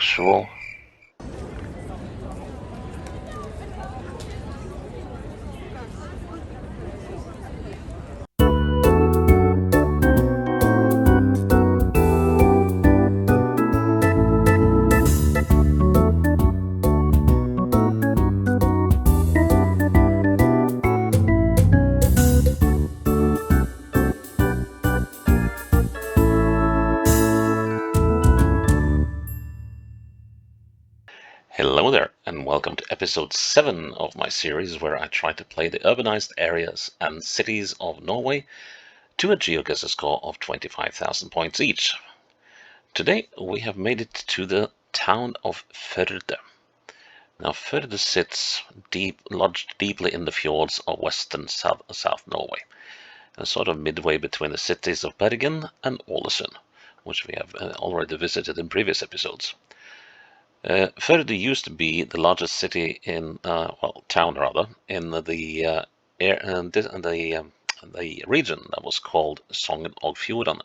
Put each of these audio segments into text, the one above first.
usual. Hello there, and welcome to episode 7 of my series where I try to play the urbanized areas and cities of Norway to a Geoguessr score of 25,000 points each. Today we have made it to the town of Førde. Now Førde sits lodged deeply in the fjords of western South Norway, and sort of midway between the cities of Bergen and Ålesund, which we have already visited in previous episodes. Førde used to be the largest city in, town rather, in the region that was called Sogn og Fjordane,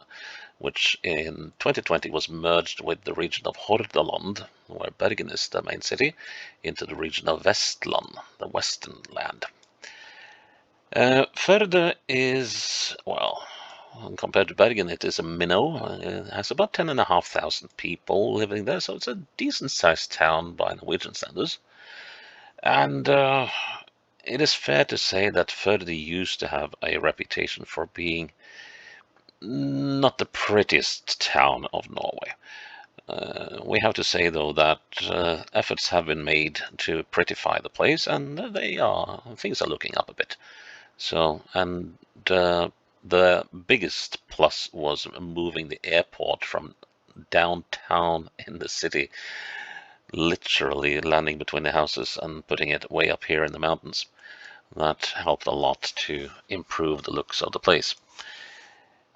which in 2020 was merged with the region of Hordaland, where Bergen is the main city, into the region of Vestland, the western land. Førde is, compared to Bergen, it is a minnow. It has about 10,500 people living there, so it's a decent-sized town by Norwegian standards. And it is fair to say that Førde used to have a reputation for being not the prettiest town of Norway. We have to say, though, that efforts have been made to prettify the place, and things are looking up a bit. So, and the biggest plus was moving the airport from downtown in the city, literally landing between the houses and putting it way up here in the mountains. That helped a lot to improve the looks of the place.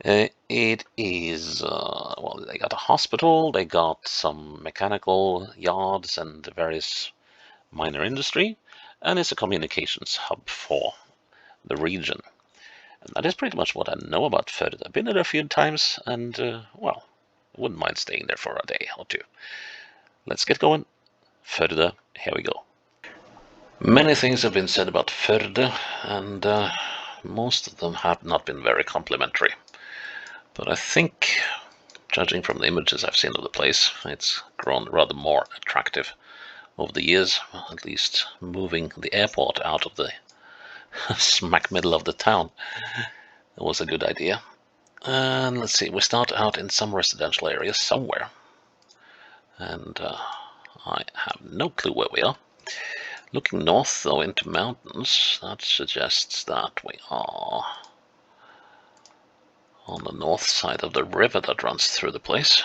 It is, they got a hospital, they got some mechanical yards and various minor industry, and it's a communications hub for the region. And that is pretty much what I know about Førde. I've been there a few times, and, wouldn't mind staying there for a day or two. Let's get going. Førde, here we go. Many things have been said about Førde, and most of them have not been very complimentary. But I think, judging from the images I've seen of the place, it's grown rather more attractive over the years, at least moving the airport out of the smack middle of the town. It was a good idea. And let's see, we start out in some residential area somewhere. And I have no clue where we are. Looking north, though, into mountains, that suggests that we are on the north side of the river that runs through the place.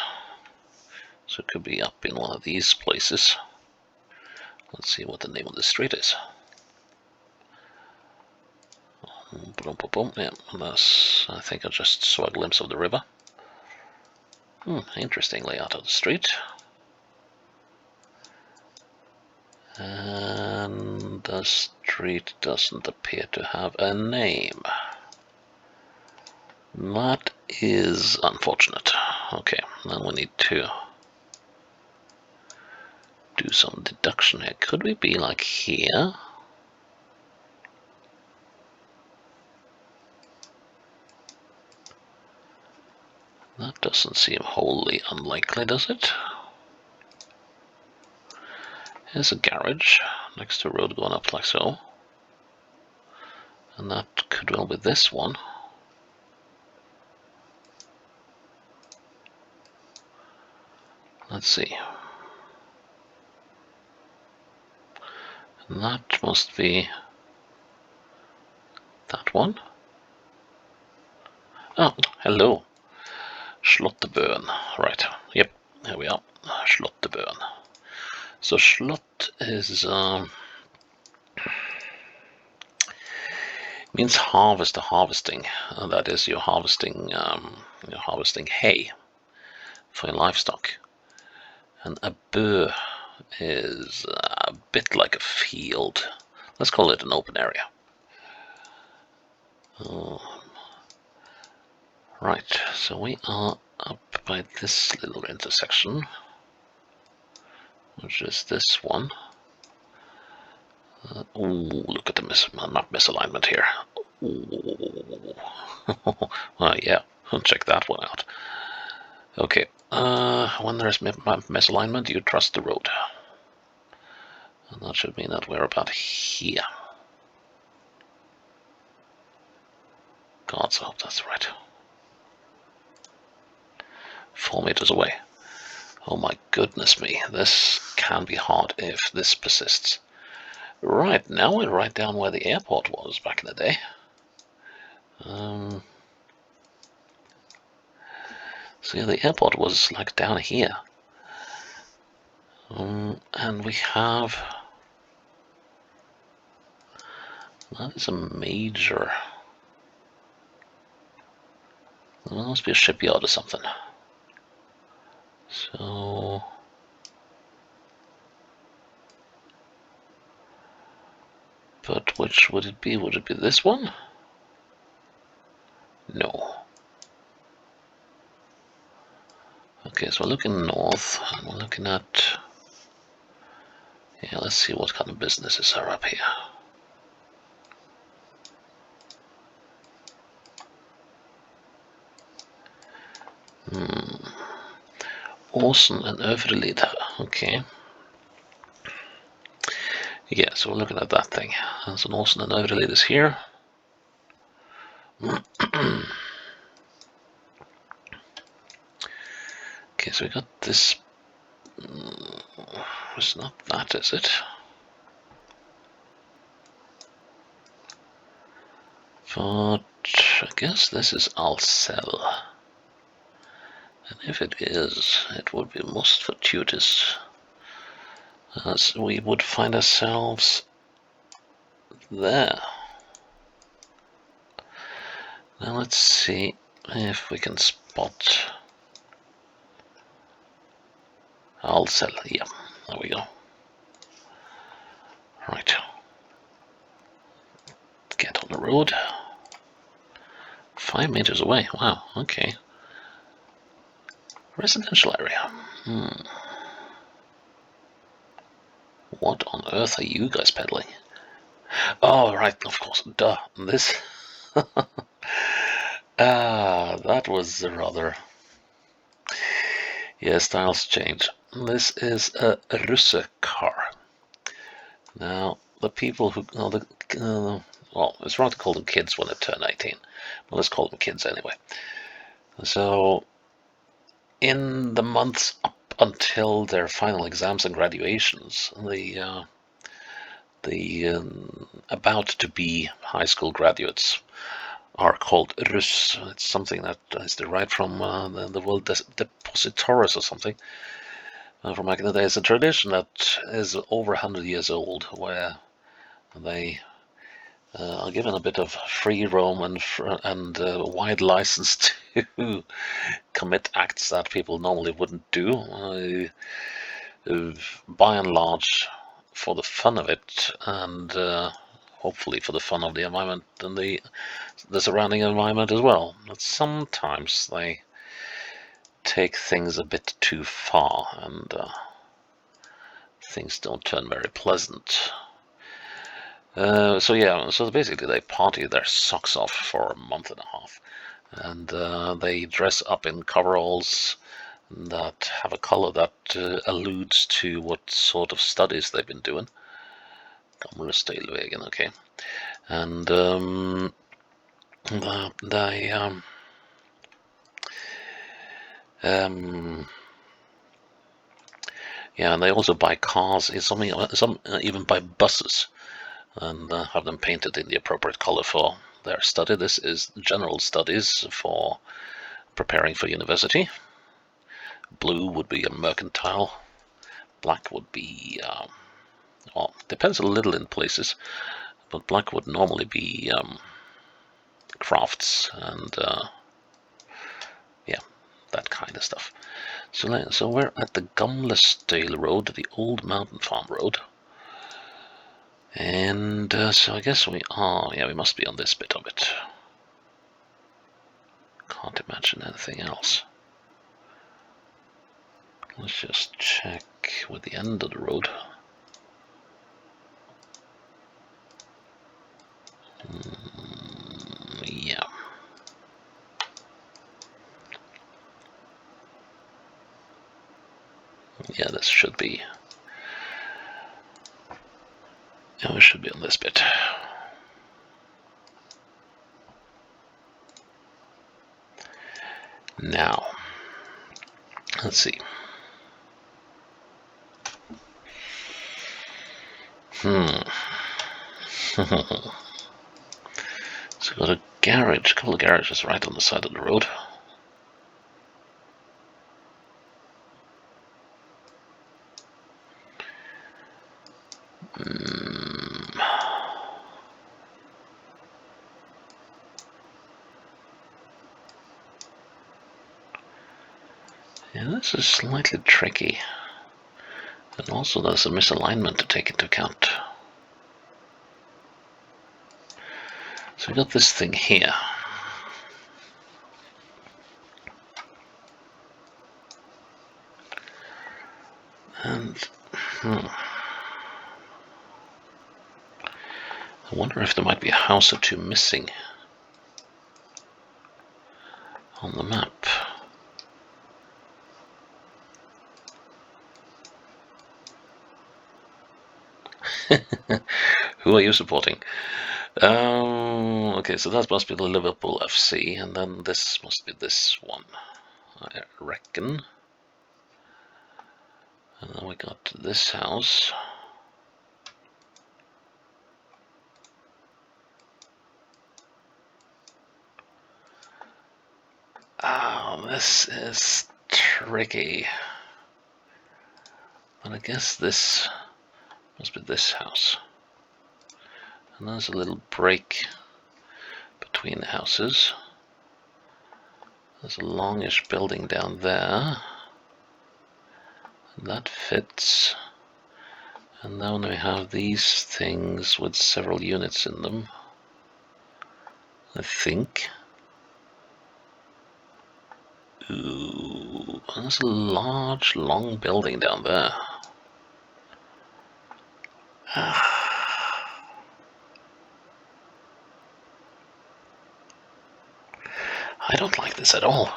So it could be up in one of these places. Let's see what the name of the street is. Yeah, I think I just saw a glimpse of the river. Interesting layout of the street. And the street doesn't appear to have a name. That is unfortunate. Okay, then we need to do some deduction here. Could we be like here? That doesn't seem wholly unlikely, does it? Here's a garage next to a road going up like so. And that could well be this one. Let's see. And that must be that one. Oh, hello. Slottebøen. Right, yep, here we are. Slottebøen. So Slott is means harvest or harvesting. That is, you're harvesting hay for your livestock. And a bø is a bit like a field. Let's call it an open area. Right, so we are up by this little intersection. which is this one. Ooh, look at the map misalignment here. Well, yeah, check that one out. Okay, when there's map misalignment, you trust the road. And that should mean that we're about here. God's hope that's right. 4 meters away. Oh my goodness me, this can be hard if this persists. Right, now we're right down where the airport was back in the day. So yeah, the airport was like down here. And we have... That is a major... There must be a shipyard or something. So... But which would it be? Would it be this one? No. Okay, so we're looking north, and we're looking at... Yeah, let's see what kind of businesses are up here. Åsen and Øvrelid. Okay. Yeah, so we're looking at that thing. And so Åsen and Øvrelid is here. Okay, so we got this. It's not that, is it? But I guess this is Alcel. And if it is, it would be most fortuitous, as we would find ourselves there. Now let's see if we can spot Alcel. Yeah, there we go. Right. Get on the road. 5 meters away. Wow, okay. Residential area. What on earth are you guys peddling? Oh, right, of course. Duh. This. That was rather... Yeah, styles change. This is a Russe car. Now, the people who... well, it's wrong to call them kids when they turn 18. Well, let's call them kids anyway. So, in the months up until their final exams and graduations, the about to be high school graduates are called Russ. It's something that is derived from the word depositoris or something. From back in the day, it's a tradition that is over 100 years old, where they are given a bit of free roam and wide license to commit acts that people normally wouldn't do. By and large, for the fun of it, and hopefully for the fun of the environment and the surrounding environment as well. But sometimes they take things a bit too far, and things don't turn very pleasant. So yeah, so basically they party their socks off for a month and a half, and they dress up in coveralls that have a color that alludes to what sort of studies they've been doing. Gamle okay. And yeah, and they also buy cars. Some even buy buses, and have them painted in the appropriate color for their study. This is general studies for preparing for university. Blue would be a mercantile. Black would be, well, depends a little in places, but black would normally be crafts and yeah, that kind of stuff. So we're at the Gamle Road, the old mountain farm road. And so I guess we are, yeah, we must be on this bit of it. Can't imagine anything else. Let's just check with the end of the road. Yeah. Yeah, this should be. Yeah, we should be on this bit. Now, let's see. So we've got a garage, a couple of garages right on the side of the road. Yeah, this is slightly tricky. And also there's a misalignment to take into account. So we got this thing here. And I wonder if there might be a house or two missing on the map. Who are you supporting? Okay, so that must be the Liverpool FC, and then this must be this one, I reckon. And then we got this house. Oh, this is tricky. But I guess this must be this house. And there's a little break between the houses. There's a longish building down there. And that fits. And then we have these things with several units in them, I think. Ooh, there's a large, long building down there. I don't like this at all.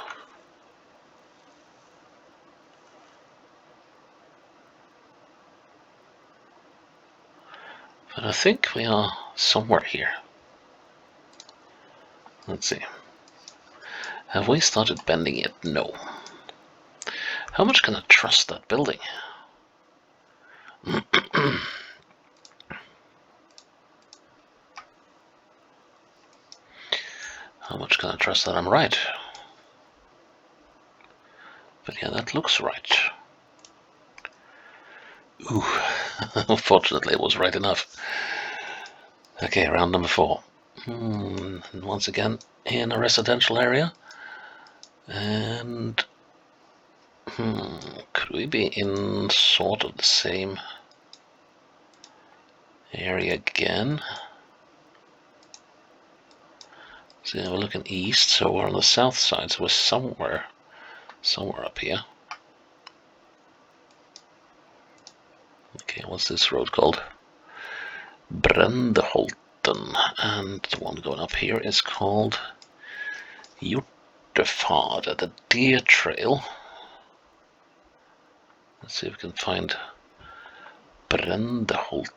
But I think we are somewhere here. Let's see. Have we started bending yet? No. How much can I trust that building? How much can I trust that I'm right? But yeah, that looks right. Ooh, unfortunately it was right enough. Okay, round number 4. Once again, in a residential area. And could we be in sort of the same area again? So we're looking east, so we're on the south side, so we're somewhere up here. Okay, what's this road called? Brendeholten, and the one going up here is called Førde, the deer trail. Let's see if we can find Brendeholten.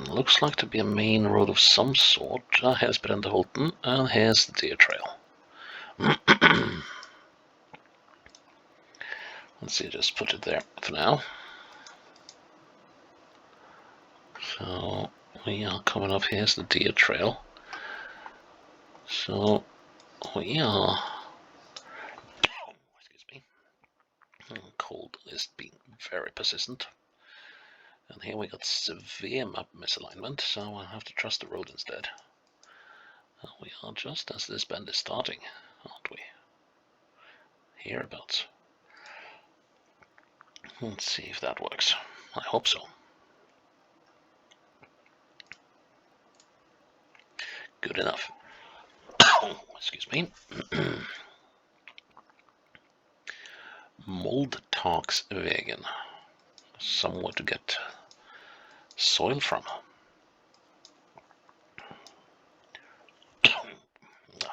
Looks like to be a main road of some sort. Here's Brendeholten, and here's the deer trail. Let's see, just put it there for now. So we are coming up. Here's the deer trail. So we are. Excuse me. Cold is being very persistent. And here we got severe map misalignment, so I'll have to trust the road instead. We are just as this bend is starting, aren't we? Hereabouts. Let's see if that works. I hope so. Good enough. Excuse me. Mold Moldetalksvägen. Somewhere to get soil from. Oh,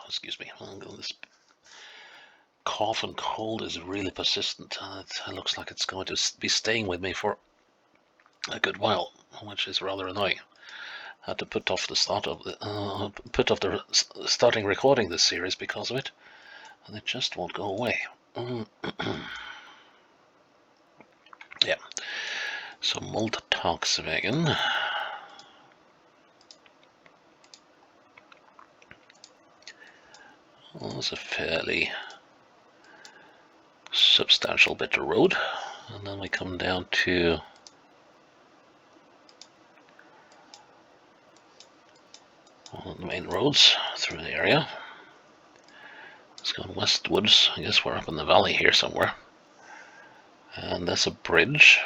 excuse me. This cough and cold is really persistent. It looks like it's going to be staying with me for a good while, which is rather annoying. I had to put off the starting recording this series because of it, and it just won't go away. Yeah. So Moldetalksvägen. Well, it's a fairly substantial bit of road, and then we come down to one of the main roads through the area. It's gone westwards. I guess we're up in the valley here somewhere, and that's a bridge,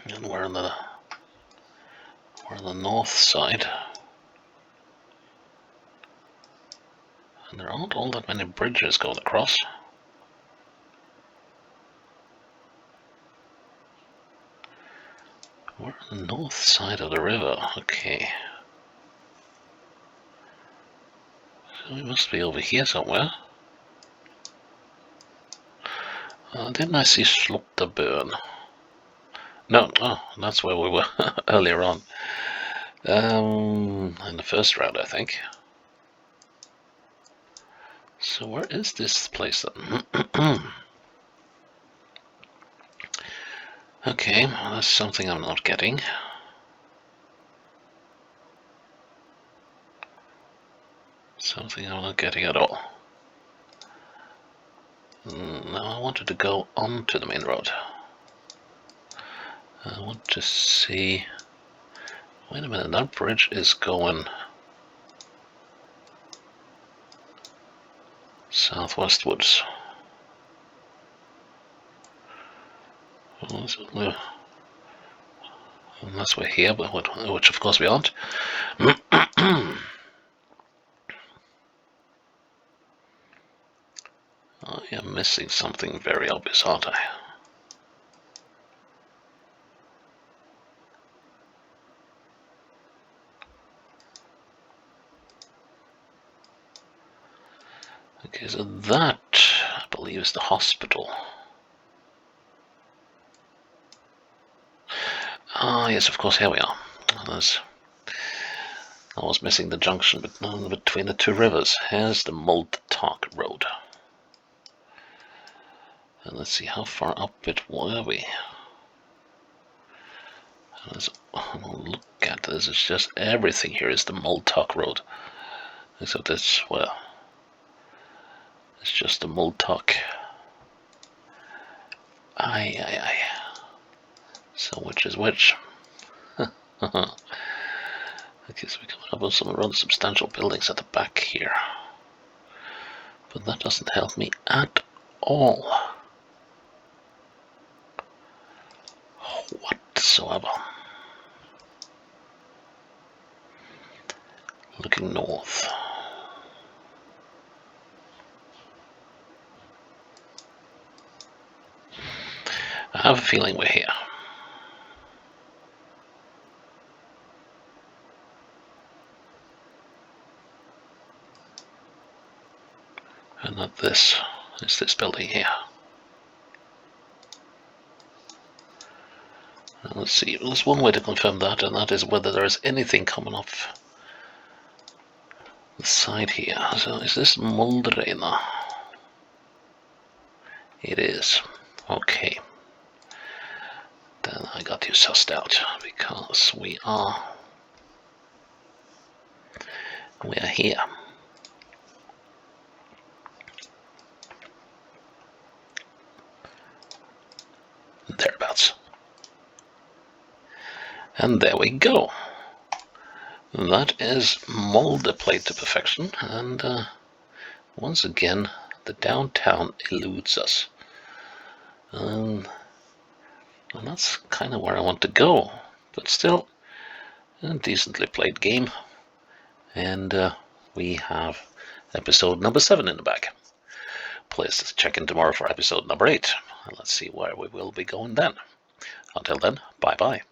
and we're on the north side. And there aren't all that many bridges going across. We're on the north side of the river, okay. So we must be over here somewhere. Didn't I see Slotterburn? No, oh, that's where we were earlier on. In the first round, I think. So where is this place then? Okay, well, that's something I'm not getting. Something I'm not getting at all. No, I wanted to go onto the main road. I want to see... Wait a minute, that bridge is going southwestwards. Unless we're here, but which of course we aren't. I am missing something very obvious, aren't I? Okay, so that, I believe, is the hospital. Ah, yes, of course, here we are. I was missing the junction between the two rivers. Here's the Moldetalk Road. And let's see, how far up it were we? Look at this, it's just everything here is the Moldetalk Road. Except this, well, it's just the Moldetalk. Aye. So which is which? Okay, so we're coming up with some rather substantial buildings at the back here. But that doesn't help me at all. Whatsoever. Looking north. I have a feeling we're here. And not this. It's this building here. And let's see, there's one way to confirm that, and that is whether there is anything coming off the side here. So is this Moldreina? It is. Okay. Then I got you sussed out, because we are here. Thereabouts. And there we go. That is Molde played to perfection, and once again the downtown eludes us. And that's kind of where I want to go, but still a decently played game. And we have episode number 7 in the bag. please check in tomorrow for episode number 8. And let's see where we will be going then. Until then, bye-bye.